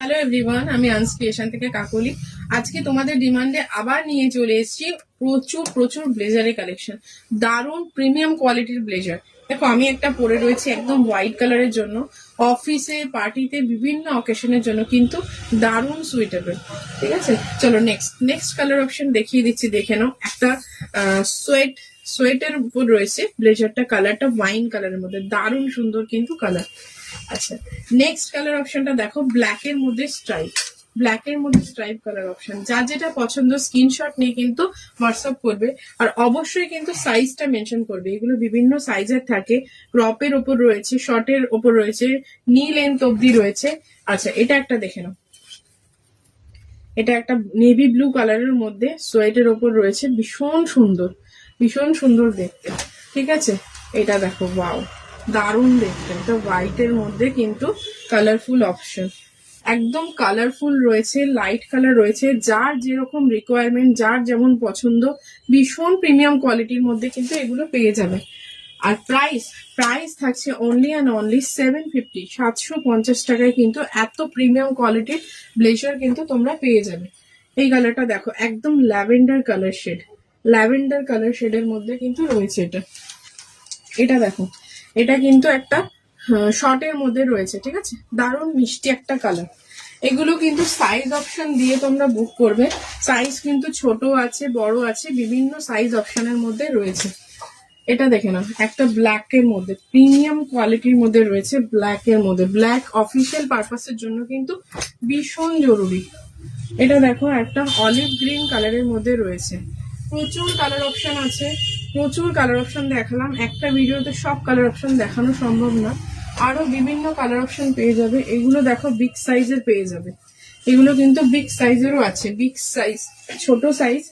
Hello everyone, আমি আনস্ক্রিয়েশন থেকে কাকলি। আজকে তোমাদের ডিমান্ডে আবার নিয়ে চলে এসেছি প্রচুর প্রচুর ব্লেজারের কালেকশন। দারুণ প্রিমিয়াম কোয়ালিটির ব্লেজার। দেখো, আমি একটা পরে রয়েছি একদম হোয়াইট কালারের জন্য, অফিসে পার্টিতে বিভিন্ন অকেশনের জন্য কিন্তু দারুণ সুইটেবল। ঠিক আছে, চলো নেক্সট কালার অপশন দেখিয়ে দিচ্ছি, দেখে নাও। একটা সোয়েটের উপর রয়েছে ব্লেজারটা, কালারটা ওয়াইন কালারের মধ্যে, দারুণ সুন্দর কিন্তু কালার। আচ্ছা, নেক্সট কালার অপশনটা দেখো, ব্ল্যাক এর মধ্যে স্ট্রাইপ কালার অপশন। যার যেটা পছন্দ স্ক্রিনশট নিয়ে কিন্তু হোয়াটসঅ্যাপ করবে, আর অবশ্যই কিন্তু সাইজটা মেনশন করবে। এগুলো বিভিন্ন সাইজের থাকে, ক্রপের ওপর রয়েছে, শর্টের ওপর রয়েছে, নি লেন্থ অব্দি রয়েছে। আচ্ছা, এটা একটা দেখে নাও, এটা একটা নেভি ব্লু কালারের মধ্যে সোয়েটের ওপর রয়েছে, ভীষণ সুন্দর দেখতে। ঠিক আছে, এটা দেখো, ওয়াও, দারুণ দেখতে। এটা হোয়াইটের মধ্যে কিন্তু কালারফুল অপশন, একদম কালারফুল রয়েছে, লাইট কালার রয়েছে, যার যেরকম রিকোয়ারমেন্ট, যার যেমন পছন্দ, ভীষণ প্রিমিয়াম কোয়ালিটির মধ্যে কিন্তু এগুলো পেয়ে যাবে। আর প্রাইস থাকছে অনলি অ্যান্ড অনলি 750, 750 টাকায় কিন্তু এত প্রিমিয়াম কোয়ালিটির ব্লেজার কিন্তু তোমরা পেয়ে যাবে। এই কালারটা দেখো, একদম ল্যাভেন্ডার কালার শেডের মধ্যে কিন্তু রয়েছে এটা। এটা দেখো, এটা কিন্তু একটা শর্টের মধ্যে রয়েছে। ঠিক আছে, দারুণ মিষ্টি একটা কালার। এগুলো কিন্তু সাইজ অপশন দিয়ে তোমরা বুক করবে। সাইজ কিন্তু ছোট আছে, বড় আছে, বিভিন্ন সাইজ অপশনের মধ্যে রয়েছে। এটা দেখে নাও, একটা ব্ল্যাক এর মধ্যে, প্রিমিয়াম কোয়ালিটির মধ্যে রয়েছে, ব্ল্যাক এর মধ্যে। ব্ল্যাক অফিসিয়াল পারপাসের জন্য কিন্তু ভীষণ জরুরি। এটা দেখো, একটা অলিভ গ্রিন কালারের মধ্যে রয়েছে। প্রচুর কালার অপশন আছে, প্রচুর কালার অপশন দেখালাম, একটা ভিডিওতে সব কালার অপশন দেখানো সম্ভব না। আরো বিভিন্ন কালার অপশন পেয়ে যাবে। এগুলো দেখো, বিগ সাইজের পেয়ে যাবে। এগুলো কিন্তু বিগ সাইজেরও আছে, বিগ সাইজ, ছোট সাইজ,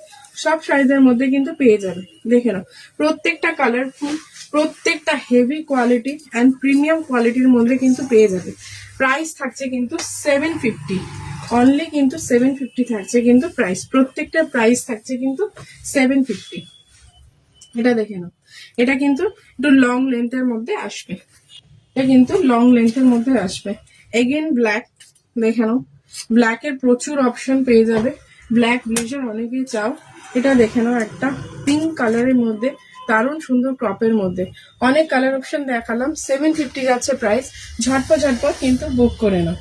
সব সাইজের মধ্যে কিন্তু পেয়ে যাবে। দেখে নাও, প্রত্যেকটা কালারফুল, প্রত্যেকটা হেভি কোয়ালিটি অ্যান্ড প্রিমিয়াম কোয়ালিটির মধ্যে কিন্তু পেয়ে যাবে। প্রাইস থাকছে কিন্তু 750, অনলি কিন্তু 750 থাকছে কিন্তু প্রাইস, প্রত্যেকটা প্রাইস থাকছে কিন্তু 750। এটা দেখে নাও, এটা কিন্তু একটু লং লেন্থের মধ্যে আসবে, এটা কিন্তু লং লেন্থের মধ্যে আসবে। এগেন ব্ল্যাক, দেখে নাও, ব্ল্যাক এর প্রচুর অপশন পেয়ে যাবে। ব্ল্যাক ব্লেজার অনেকেই চাও। এটা দেখে নাও, একটা পিঙ্ক কালারের মধ্যে, দারুণ সুন্দর ক্রপের মধ্যে। অনেক কালার অপশন দেখালাম, 750 যাচ্ছে প্রাইস। ঝটপট কিন্তু বুক করে নাও।